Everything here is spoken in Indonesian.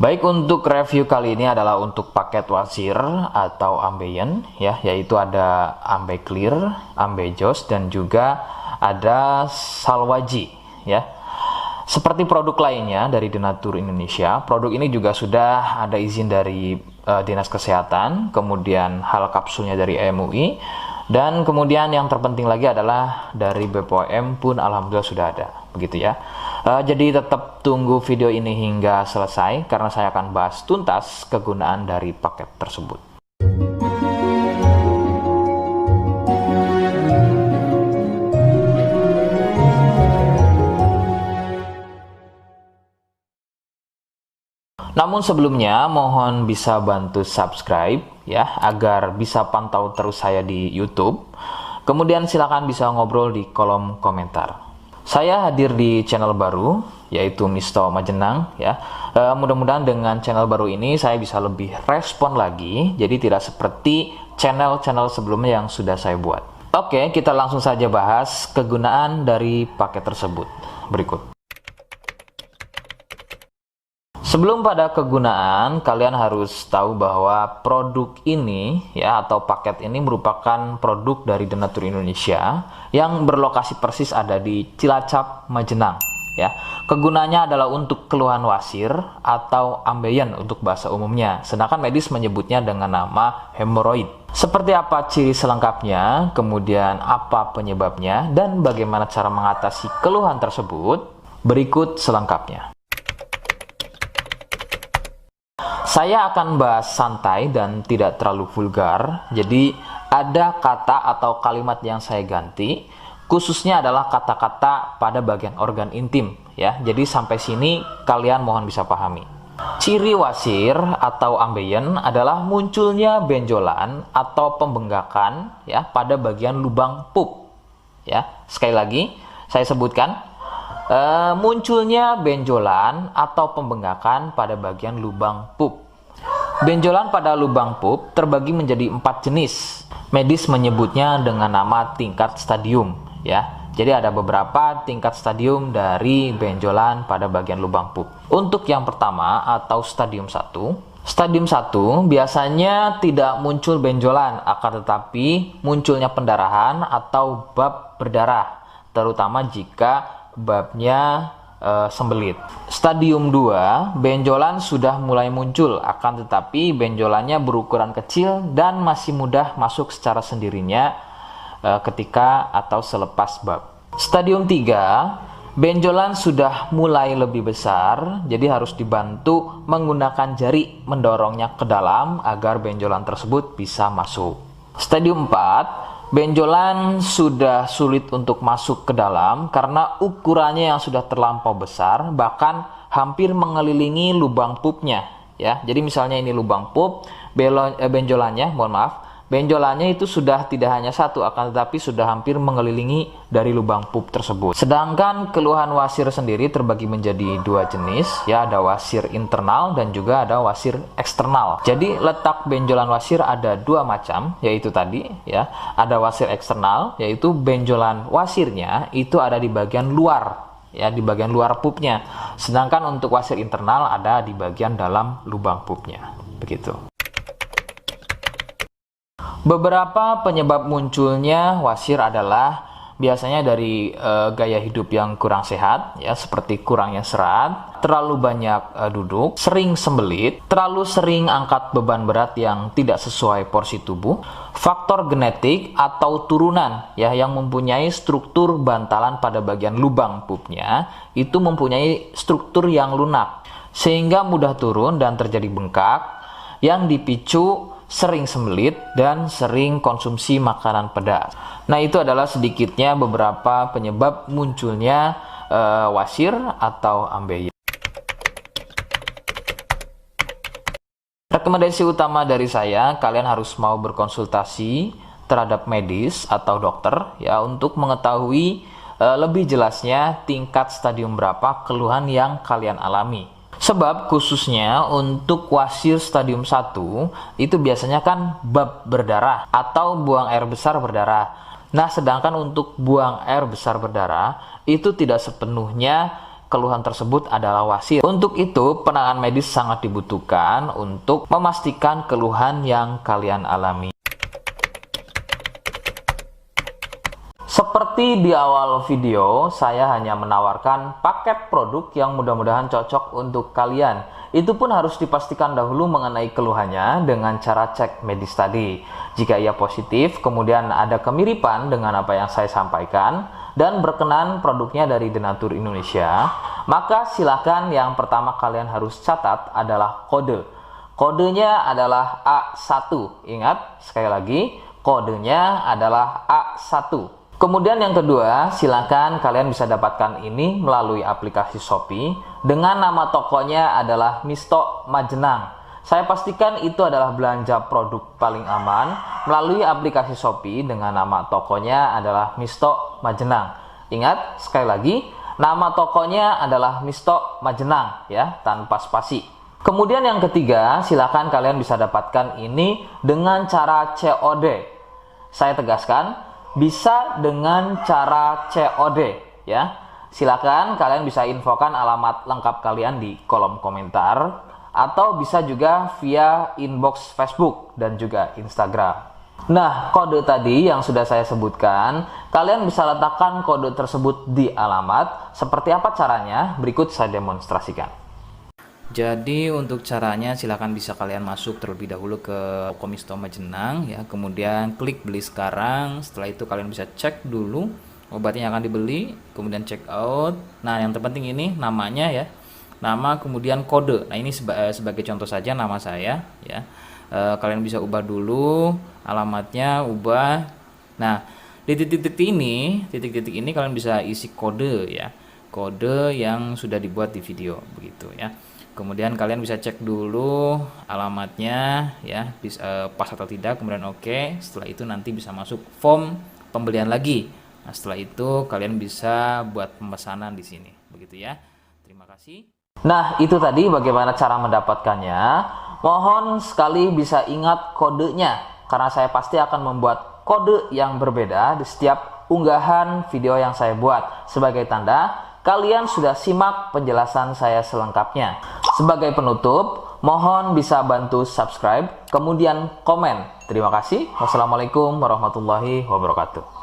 Baik, untuk review kali ini adalah untuk paket wasir atau ambeien ya, yaitu ada ambe clear, ambe jos, dan juga ada salwaji ya. Seperti produk lainnya dari Denatur Indonesia, produk ini juga sudah ada izin dari Dinas Kesehatan, kemudian hal kapsulnya dari MUI, dan kemudian yang terpenting lagi adalah dari BPOM pun alhamdulillah sudah ada, begitu ya. Jadi tetap tunggu video ini hingga selesai karena saya akan bahas tuntas kegunaan dari paket tersebut. Namun sebelumnya mohon bisa bantu subscribe ya agar bisa pantau terus saya di YouTube. Kemudian silakan bisa ngobrol di kolom komentar. Saya hadir di channel baru yaitu Misto Majenang ya. Mudah-mudahan dengan channel baru ini saya bisa lebih respon lagi, jadi tidak seperti channel-channel sebelumnya yang sudah saya buat. Oke, kita langsung saja bahas kegunaan dari paket tersebut. Berikut. Sebelum pada kegunaan, kalian harus tahu bahwa produk ini ya atau paket ini merupakan produk dari Denatur Indonesia yang berlokasi persis ada di Cilacap, Majenang ya. Kegunaannya adalah untuk keluhan wasir atau ambeien untuk bahasa umumnya, sedangkan medis menyebutnya dengan nama hemoroid. Seperti apa ciri selengkapnya, kemudian apa penyebabnya, dan bagaimana cara mengatasi keluhan tersebut, berikut selengkapnya. Saya akan bahas santai dan tidak terlalu vulgar, jadi ada kata atau kalimat yang saya ganti, khususnya adalah kata-kata pada bagian organ intim ya. Jadi sampai sini kalian mohon bisa pahami. Ciri wasir atau ambeien adalah munculnya benjolan atau pembengkakan ya pada bagian lubang pup ya. Sekali lagi saya sebutkan, munculnya benjolan atau pembengkakan pada bagian lubang pup. Benjolan pada lubang pup terbagi menjadi 4 jenis. Medis menyebutnya dengan nama tingkat stadium ya. Jadi ada beberapa tingkat stadium dari benjolan pada bagian lubang pup. Untuk yang pertama atau stadium 1, stadium 1 biasanya tidak muncul benjolan, akan tetapi munculnya pendarahan atau bab berdarah, terutama jika babnya sembelit. Stadium 2, benjolan sudah mulai muncul, akan tetapi benjolannya berukuran kecil dan masih mudah masuk secara sendirinya ketika atau selepas bab. Stadium 3, benjolan sudah mulai lebih besar, jadi harus dibantu menggunakan jari mendorongnya ke dalam agar benjolan tersebut bisa masuk. Stadium 4, benjolan sudah sulit untuk masuk ke dalam karena ukurannya yang sudah terlampau besar, bahkan hampir mengelilingi lubang pupnya ya. Jadi misalnya ini lubang pup, benjolannya, mohon maaf, benjolannya itu sudah tidak hanya satu, akan tetapi sudah hampir mengelilingi dari lubang pup tersebut. Sedangkan keluhan wasir sendiri terbagi menjadi 2 jenis ya, ada wasir internal dan juga ada wasir eksternal. Jadi letak benjolan wasir ada 2 macam, yaitu tadi ya, ada wasir eksternal yaitu benjolan wasirnya itu ada di bagian luar ya, di bagian luar pupnya. Sedangkan untuk wasir internal ada di bagian dalam lubang pupnya. Begitu. Beberapa penyebab munculnya wasir adalah biasanya dari gaya hidup yang kurang sehat ya, seperti kurangnya serat, terlalu banyak duduk, sering sembelit, terlalu sering angkat beban berat yang tidak sesuai porsi tubuh, faktor genetik atau turunan ya yang mempunyai struktur bantalan pada bagian lubang pupnya itu mempunyai struktur yang lunak sehingga mudah turun dan terjadi bengkak yang dipicu sering sembelit dan sering konsumsi makanan pedas. Nah, itu adalah sedikitnya beberapa penyebab munculnya wasir atau ambeien. Rekomendasi utama dari saya, kalian harus mau berkonsultasi terhadap medis atau dokter ya untuk mengetahui lebih jelasnya tingkat stadium berapa keluhan yang kalian alami. Sebab khususnya untuk wasir stadium 1 itu biasanya kan bab berdarah atau buang air besar berdarah. Nah, sedangkan untuk buang air besar berdarah itu tidak sepenuhnya keluhan tersebut adalah wasir. Untuk itu, penanganan medis sangat dibutuhkan untuk memastikan keluhan yang kalian alami. Seperti di awal video, saya hanya menawarkan paket produk yang mudah-mudahan cocok untuk kalian. Itu pun harus dipastikan dahulu mengenai keluhannya dengan cara cek medis tadi. Jika ia positif, kemudian ada kemiripan dengan apa yang saya sampaikan, dan berkenan produknya dari Denatur Indonesia, maka silakan yang pertama kalian harus catat adalah kode. Kodenya adalah A1. Ingat, sekali lagi, kodenya adalah A1. Kemudian yang kedua, silakan kalian bisa dapatkan ini melalui aplikasi Shopee dengan nama tokonya adalah Misto Majenang. Saya pastikan itu adalah belanja produk paling aman melalui aplikasi Shopee dengan nama tokonya adalah Misto Majenang. Ingat, sekali lagi, nama tokonya adalah Misto Majenang ya, tanpa spasi. Kemudian yang ketiga, silakan kalian bisa dapatkan ini dengan cara COD. Saya tegaskan, bisa dengan cara COD ya. Silakan kalian bisa infokan alamat lengkap kalian di kolom komentar atau bisa juga via inbox Facebook dan juga Instagram. Nah, kode tadi yang sudah saya sebutkan, kalian bisa letakkan kode tersebut di alamat. Seperti apa caranya? Berikut saya demonstrasikan. Jadi untuk caranya silakan bisa kalian masuk terlebih dahulu ke toko Misto Majenang ya, kemudian klik beli sekarang. Setelah itu kalian bisa cek dulu obatnya yang akan dibeli, kemudian check out. Nah, yang terpenting ini namanya ya. Nama kemudian kode. Nah, ini sebagai contoh saja nama saya ya. Kalian bisa ubah dulu alamatnya, ubah. Nah, di titik-titik ini kalian bisa isi kode ya. Kode yang sudah dibuat di video begitu ya. Kemudian kalian bisa cek dulu alamatnya ya, pas atau tidak, kemudian oke. Setelah itu nanti bisa masuk form pembelian lagi. Nah, setelah itu kalian bisa buat pemesanan di sini. Begitu ya. Terima kasih. Nah, itu tadi bagaimana cara mendapatkannya. Mohon sekali bisa ingat kodenya karena saya pasti akan membuat kode yang berbeda di setiap unggahan video yang saya buat sebagai tanda kalian sudah simak penjelasan saya selengkapnya. Sebagai penutup, mohon bisa bantu subscribe, kemudian komen. Terima kasih. Wassalamualaikum warahmatullahi wabarakatuh.